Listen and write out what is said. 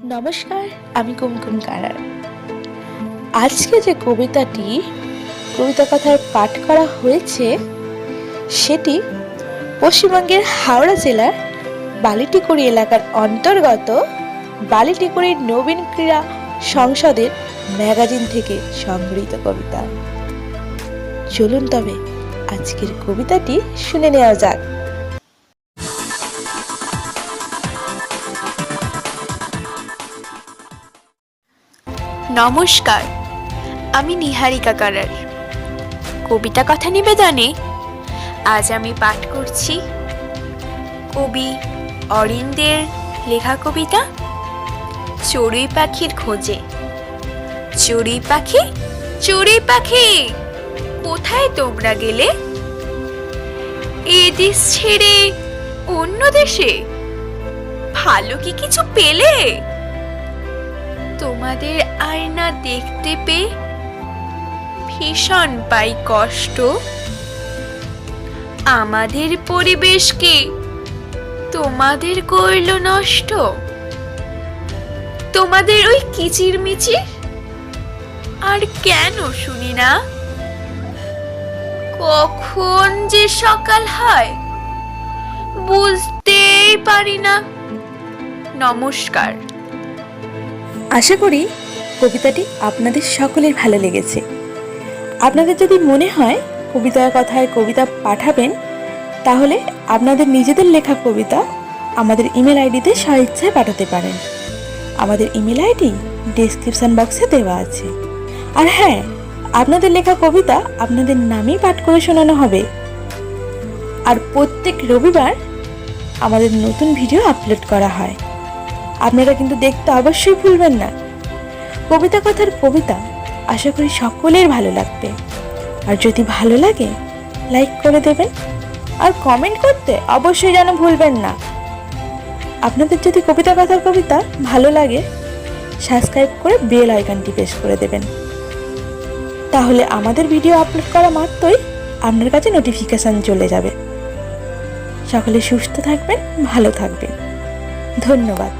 নমস্কার, আমি কুমকুম কারার। আজকে যে কবিতা কথার পাঠ করা হয়েছে সেটি পশ্চিমবঙ্গের হাওড়া জেলার বালিটিকুড়ি এলাকার অন্তর্গত বালিটিকুড়ি নবীন ক্রীড়া সংসদের ম্যাগাজিন থেকে সংগৃহীত কবিতা। চলুন তবে আজকের কবিতাটি শুনে নেওয়া যাক। নমস্কার, আমি নিহারিকা কারার। কবিতা কথা নিবেদনে আজ আমি পাঠ করছি কবি অরিন্দের লেখা কবিতা চড়ুই পাখির খোঁজে। চড়ুই পাখি, চড়ুই পাখি, কোথায় তোমরা গেলে? এ দেশ ছেড়ে অন্য দেশে ভালো কি কিছু পেলে? তোমাদের আয়না দেখতে পেয়ে ভীষণ পাই কষ্ট। আমাদের পরিবেশকে তোমাদের করল নষ্ট। তোমাদের ওই কিচিরমিচির আর কেন শুনি না? কখন যে সকাল হয় বুঝতেই পারি না। নমস্কার। আশা করি কবিতাটি আপনাদের সকলের ভালো লেগেছে। আপনাদের যদি মনে হয় কবিতার কথায় কবিতা পাঠাবেন, তাহলে আপনাদের নিজেদের লেখা কবিতা আমাদের ইমেল আইডিতে স্বেচ্ছায় পাঠাতে পারেন। আমাদের ইমেল আইডি ডেসক্রিপশন বক্সে দেওয়া আছে। আর হ্যাঁ, আপনাদের লেখা কবিতা আপনাদের নামেই পাঠ করে শোনানো হবে। আর প্রত্যেক রবিবার আমাদের নতুন ভিডিও আপলোড করা হয়, আপনারা কিন্তু দেখতে অবশ্যই ভুলবেন না। কবিতা কথার কবিতা আশা করি সকলের ভালো লাগবে। আর যদি ভালো লাগে লাইক করে দেবেন, আর কমেন্ট করতে অবশ্যই যেন ভুলবেন না। আপনাদের যদি কবিতা কথার কবিতা ভালো লাগে, সাবস্ক্রাইব করে বেল আইকনটি প্রেস করে দেবেন, তাহলে আমাদের ভিডিও আপলোড করা মাত্রই আপনার কাছে নোটিফিকেশন চলে যাবে। সকলে সুস্থ থাকবেন, ভালো থাকবেন। ধন্যবাদ।